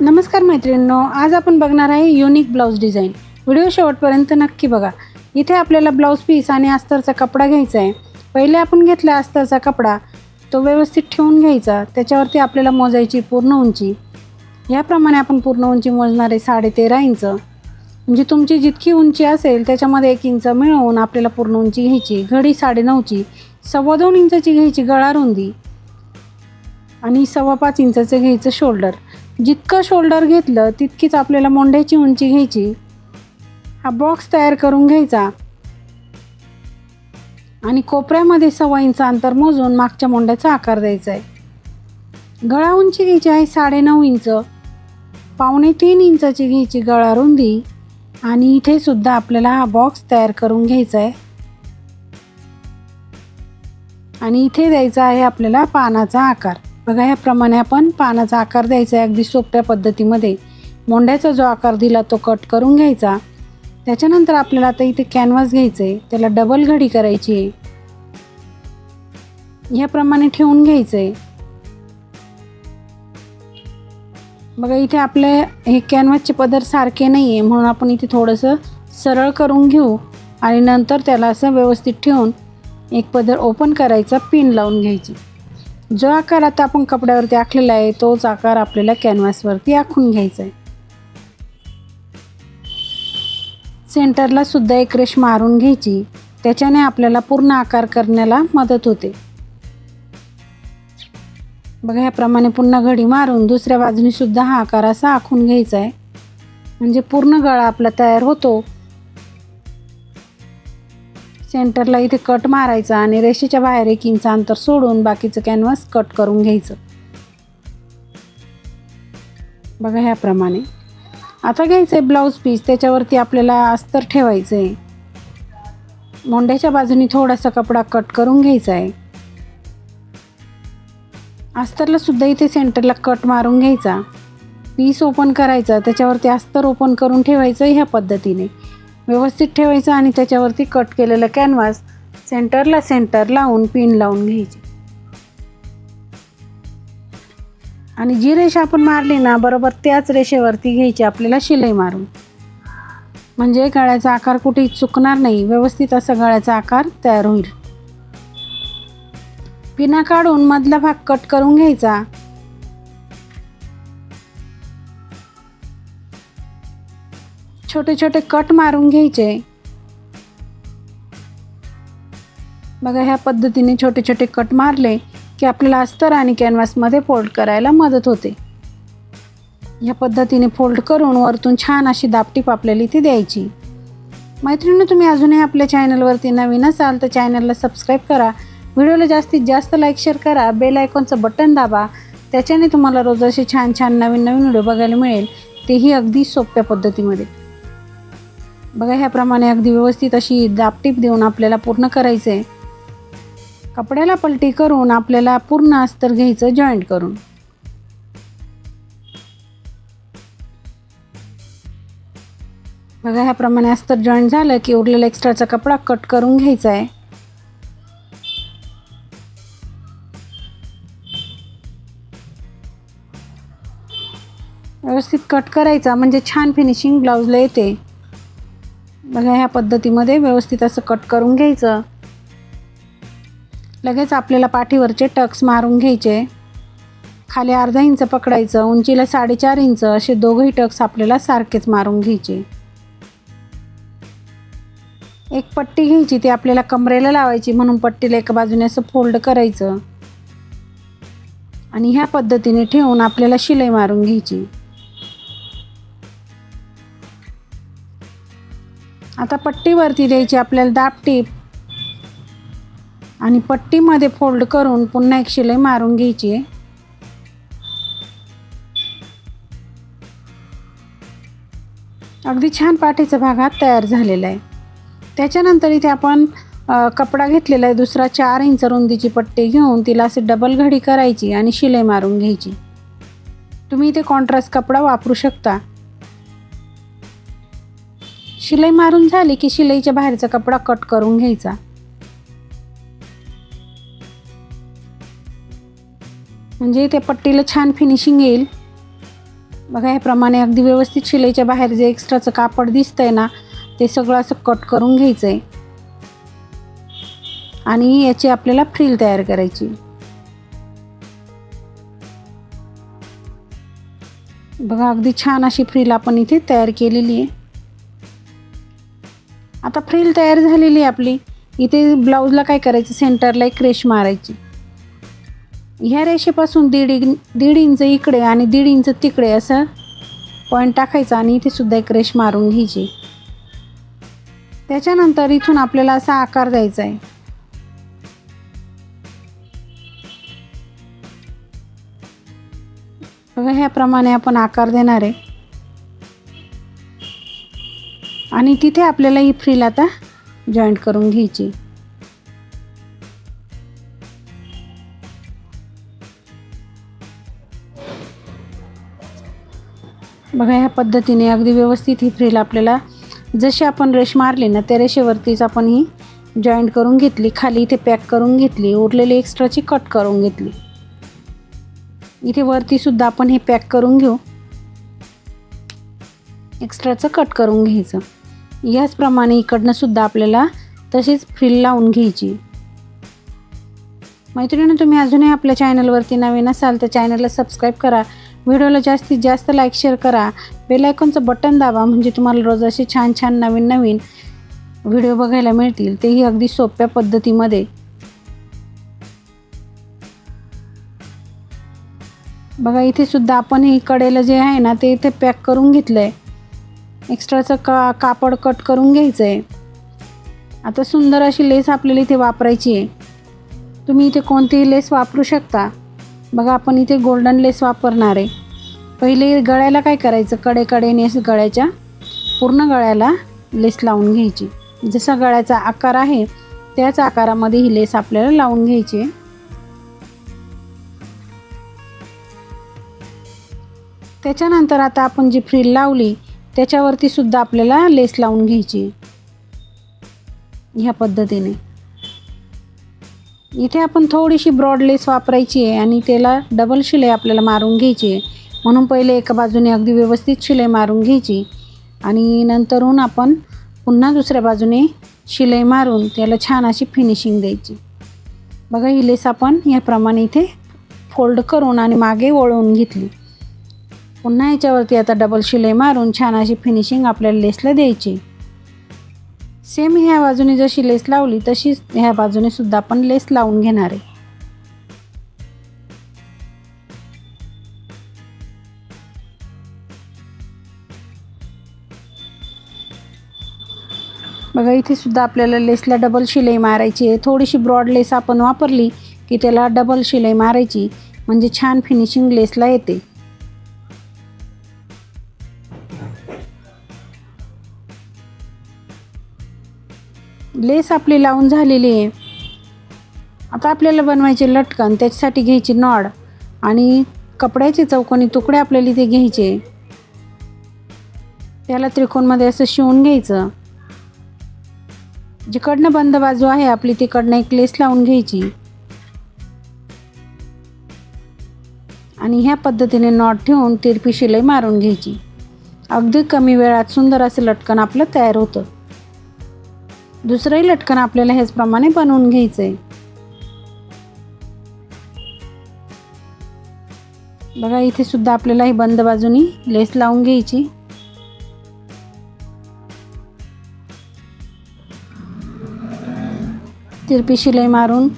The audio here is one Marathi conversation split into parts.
नमस्कार मैत्रिणींनो, आज आपण बघणार आहे युनिक ब्लाऊज डिझाईन। व्हिडिओ शेवटपर्यंत नक्की बघा। इथे आपल्याला ब्लाऊज पीस आणि अस्तरचा कपडा घ्यायचा आहे। पहिले आपण घेतला अस्तरचा कपडा, तो व्यवस्थित ठेवून घ्यायचा। त्याच्यावरती आपल्याला मोजायची पूर्ण उंची। याप्रमाणे आपण पूर्ण उंची मोजणार आहे 13.5 इंच। म्हणजे तुमची जितकी उंची असेल त्याच्यामध्ये 1 इंच मिळवून आपल्याला पूर्ण उंची घ्यायची। घडी 9.5ची, 2.25 इंचाची घ्यायची गळा रुंदी आणि 5.25 इंचाचं घ्यायचं शोल्डर। जितकं शोल्डर घेतलं तितकीच आपल्याला मोंढ्याची उंची घ्यायची। हा बॉक्स तयार करून घ्यायचा आणि कोपऱ्यामध्ये 1.25 इंच अंतर मोजून मागच्या मोंढ्याचा आकार द्यायचा आहे। गळा उंची घ्यायची आहे 9.5 इंच, 2.25 इंचाची घ्यायची गळा रुंदी आणि इथे सुद्धा आपल्याला हा बॉक्स तयार करून घ्यायचा आहे। आणि इथे द्यायचा आहे आपल्याला पानाचा आकार। बघा, याप्रमाणे आपण पानाचा आकार द्यायचा आहे अगदी सोप्या पद्धतीमध्ये। मोंढ्याचा जो आकार दिला तो कट करून घ्यायचा। त्याच्यानंतर आपल्याला आता इथे कॅनव्हास घ्यायचं आहे, त्याला डबल घडी करायची आहे। याप्रमाणे ठेवून घ्यायचं आहे। बघा, इथे आपले हे कॅनव्हासचे पदर सारखे नाही आहे, म्हणून आपण इथे थोडंसं सरळ करून घेऊ आणि नंतर त्याला असं व्यवस्थित ठेवून एक पदर ओपन करायचा, पिन लावून घ्यायची। जो आकार आता आपण कपड्यावरती आखलेला आहे तोच आकार आपल्याला कॅनव्हासवरती आखून घ्यायचा आहे। सेंटरला सुद्धा एक रेष मारून घ्यायची, त्याच्याने आपल्याला पूर्ण आकार करण्याला मदत होते। बघा, याप्रमाणे पुन्हा घडी मारून दुसऱ्या बाजूने सुद्धा हा आकार असा आखून घ्यायचा आहे, म्हणजे पूर्ण गळा आपला तयार होतो। सेंटरला इथे कट मारायचा आणि रेषेच्या बाहेर 1 इंच अंतर सोडून बाकीचं कॅनव्हास कट करून घ्यायचं। बघा, ह्याप्रमाणे आता घ्यायचं आहे ब्लाऊज पीस, त्याच्यावरती आपल्याला अस्तर ठेवायचं आहे। मोंढ्याच्या बाजूनी थोडासा कपडा कट करून घ्यायचा आहे। अस्तरला सुद्धा इथे सेंटरला कट मारून घ्यायचा, पीस ओपन करायचा, त्याच्यावरती अस्तर ओपन करून ठेवायचं। ह्या पद्धतीने व्यवस्थित ठेवायचं आणि त्याच्यावरती कट केलेलं कॅनव्हास सेंटर लावून पिन लावून घ्यायची। आणि जी रेषा आपण मारली ना, बरोबर त्याच रेषेवरती घ्यायची आपल्याला शिलाई मारून, म्हणजे गळ्याचा आकार कुठेही चुकणार नाही, व्यवस्थित असा गळ्याचा आकार तयार होईल। पिना काढून मधला भाग कट करून घ्यायचा। छोटे छोटे कट मारून घ्यायचे। बघा, ह्या पद्धतीने छोटे छोटे कट मारले की आपल्याला अस्तर आणि कॅनव्हासमध्ये फोल्ड करायला मदत होते। या पद्धतीने फोल्ड करून वरतून छान अशी दापटीप आपल्याला इथे द्यायची। मैत्रिणींनो, तुम्ही अजूनही आपल्या चॅनलवरती नवीन असाल तर चॅनलला सबस्क्राईब करा, व्हिडिओला जास्तीत जास्त लाईक शेअर करा, बेल आयकॉनचं बटन दाबा, त्याच्याने तुम्हाला रोज असे छान छान नवीन व्हिडिओ बघायला मिळेल, तेही अगदी सोप्या पद्धतीमध्ये। बघा, ह्याप्रमाणे अगदी व्यवस्थित अशी दापटीप देऊन आपल्याला पूर्ण करायचं आहे। कपड्याला पलटी करून आपल्याला पूर्ण अस्तर घ्यायचं जॉईंट करून। बघा, ह्याप्रमाणे अस्तर जॉईंट झालं की उरलेला एक्स्ट्राचा कपडा कट करून घ्यायचा आहे। व्यवस्थित कट करायचा, म्हणजे छान फिनिशिंग ब्लाऊजला येते। बघा, ह्या पद्धतीमध्ये व्यवस्थित असं कट करून घ्यायचं। लगेच आपल्याला पाठीवरचे टक्स मारून घ्यायचे। खाली अर्धा इंच पकडायचं, उंचीला 4.5 इंच असे दोघंही टक्स आपल्याला सारखेच मारून घ्यायचे। एक पट्टी घ्यायची, ती आपल्याला कमरेला लावायची, म्हणून पट्टीला एका बाजूने असं फोल्ड करायचं आणि ह्या पद्धतीने ठेवून आपल्याला शिलाई मारून घ्यायची। आता पट्टीवरती द्यायची आपल्याला दापटीप आणि पट्टीमध्ये फोल्ड करून पुन्हा एक शिलाई मारून घ्यायची। अगदी छान पाठीचा भाग हा तयार झालेला आहे। त्याच्यानंतर इथे आपण कपडा घेतलेला आहे दुसरा, 4 इंच रुंदीची पट्टी घेऊन तिला असे डबल घडी करायची आणि शिलाई मारून घ्यायची। तुम्ही इथे कॉन्ट्रास्ट कपडा वापरू शकता। शिलाई मारून झाली की शिलाईच्या बाहेरचा कपडा कट करून घ्यायचा। म्हणजे त्या पट्टीला छान फिनिशिंग येईल। बघा ह्याप्रमाणे अगदी व्यवस्थित शिलाईच्या बाहेर जे एक्स्ट्राचं कापड दिसतंय ना ते सगळं असं कट करून घ्यायचं आहे आणि याची आपल्याला फ्रिल तयार करायची। बघा अगदी छान अशी फ्रिल आपण इथे तयार केलेली आहे। आता फ्रिल तयार झालेली आहे आपली। इथे ब्लाऊजला काय करायचं, सेंटरला एक रेष मारायची। ह्या रेषेपासून दीड इंच इकडे आणि 1.5 इंच तिकडे असं पॉईंट टाकायचा आणि इथे सुद्धा एक रेष मारून घ्यायची। त्याच्यानंतर इथून आपल्याला असा आकार द्यायचा आहे। बघा ह्याप्रमाणे आपण आकार देणार आहे आणि तिथे आपल्याला ही फ्रिल आता जॉईंट करून घ्यायची। बघा ह्या पद्धतीने अगदी व्यवस्थित ही फ्रिल आपल्याला जशी आपण रेष मारली ना त्या रेषेवरतीच आपण ही जॉईंट करून घेतली। खाली इथे पॅक करून घेतली, उरलेली एक्स्ट्राची कट करून घेतली। इथे वरती सुद्धा आपण हे पॅक करून घेऊ, एक्स्ट्राचं कट करून घ्यायचं। याचप्रमाणे इकडनं सुद्धा आपल्याला तशीच फ्रिल लावून घ्यायची। मैत्रिणी, तुम्ही अजूनही आपल्या चॅनलवरती नवीन असाल तर चॅनलला सबस्क्राईब करा, व्हिडिओला जास्तीत जास्त लाईक शेअर करा, बेल आयकॉनचं बटन दाबा म्हणजे तुम्हाला रोज असे छान छान नवीन नवीन व्हिडिओ बघायला मिळतील, तेही अगदी सोप्या पद्धतीमध्ये। बघा इथे सुद्धा आपण हे कडेला जे आहे ना ते इथे पॅक करून घेतलं आहे, एक्स्ट्राचं कापड कट करून घ्यायचं आहे। आता सुंदर अशी लेस आपल्याला इथे वापरायची आहे। तुम्ही इथे कोणतीही लेस वापरू शकता। बघा आपण इथे गोल्डन लेस वापरणार आहे। पहिले गळ्याला काय करायचं, कडेकडेने असं गळ्याच्या पूर्ण गळ्याला लेस लावून घ्यायची। जसा गळ्याचा आकार आहे त्याच आकारामध्ये ही लेस आपल्याला लावून घ्यायची आहे। त्याच्यानंतर आता आपण जी फ्रिल लावली त्याच्यावरती सुद्धा आपल्याला लेस लावून घ्यायची ह्या पद्धतीने। इथे आपण थोडीशी ब्रॉड लेस वापरायची आहे आणि त्याला डबल शिलाई आपल्याला मारून घ्यायची आहे, म्हणून पहिले एका बाजूने अगदी व्यवस्थित शिलाई मारून घ्यायची आणि नंतरहून आपण पुन्हा दुसऱ्या बाजूने शिलाई मारून त्याला छान अशी फिनिशिंग द्यायची। बघा ही लेस आपण ह्याप्रमाणे इथे फोल्ड करून आणि मागे वळवून घेतली। पुन्हा याच्यावरती आता डबल शिलाई मारून छान अशी फिनिशिंग आपल्याला लेसला द्यायची। सेम ह्या बाजूने जशी लेस लावली तशीच ह्या बाजूने सुद्धा आपण लेस लावून घेणार आहे। बघा इथे सुद्धा आपल्याला लेसला डबल शिलाई मारायची आहे। थोडीशी ब्रॉड लेस आपण वापरली की त्याला डबल शिलाई मारायची म्हणजे छान फिनिशिंग लेसला येते। लेस आपली लावून झालेली आहे। आता आपल्याला बनवायचे लटकन, त्याच्यासाठी घ्यायची नॉड आणि कपड्याचे चौकोनी तुकडे आपल्याला इथे घ्यायचे। त्याला त्रिकोणमध्ये असं शिवून घ्यायचं। जिकडनं बंद बाजू आहे आपली तिकडनं एक लेस लावून घ्यायची आणि ह्या पद्धतीने नॉट ठेवून तिरपी शिलाई मारून घ्यायची। अगदी कमी वेळात सुंदर असं लटकन आपलं तयार होतं। दुसरंही लटकन आपल्याला ह्याचप्रमाणे बनवून घ्यायचं आहे। बघा इथे सुद्धा आपल्याला ही बंद बाजूनी लेस लावून घ्यायची। तिरपी शिलाई मारून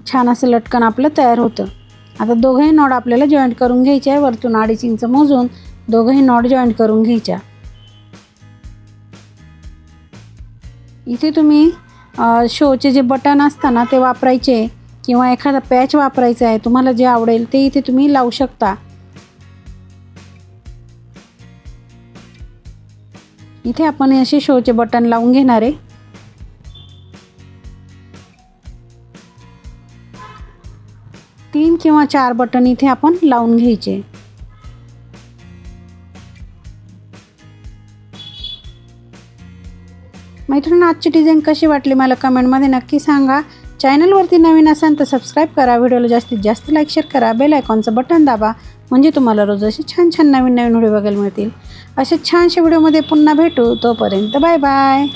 छान असं लटकन आपलं तयार होतं। आता दोघंही नॉड आपल्याला जॉईंट करून घ्यायचे आहे। वरतून 2.5 इंच मोजून दोघंही नॉड जॉईंट करून घ्यायच्या। इथे तुम्ही शोचे जे बटन असतं ना ते वापरायचे किंवा एखादा पॅच वापरायचा आहे, तुम्हाला जे आवडेल ते इथे तुम्ही लावू शकता। इथे आपण असे शोचे बटन लावून घेणार आहे। तीन किंवा 4 बटन इथे आपण लावून घ्यायचे। मैत्रिणी, आजची डिझाईन कशी वाटली मला कमेंटमध्ये नक्की सांगा। चॅनलवरती नवीन असाल तर सबस्क्राईब करा, व्हिडिओला जास्तीत जास्त लाईक शेअर करा, बेल आयकॉनचं बटन दाबा म्हणजे तुम्हाला रोज असे छान छान नवीन नवीन व्हिडिओ बघायला मिळतील. असे छानशा व्हिडिओमध्ये पुन्हा भेटू. तोपर्यंत बाय बाय.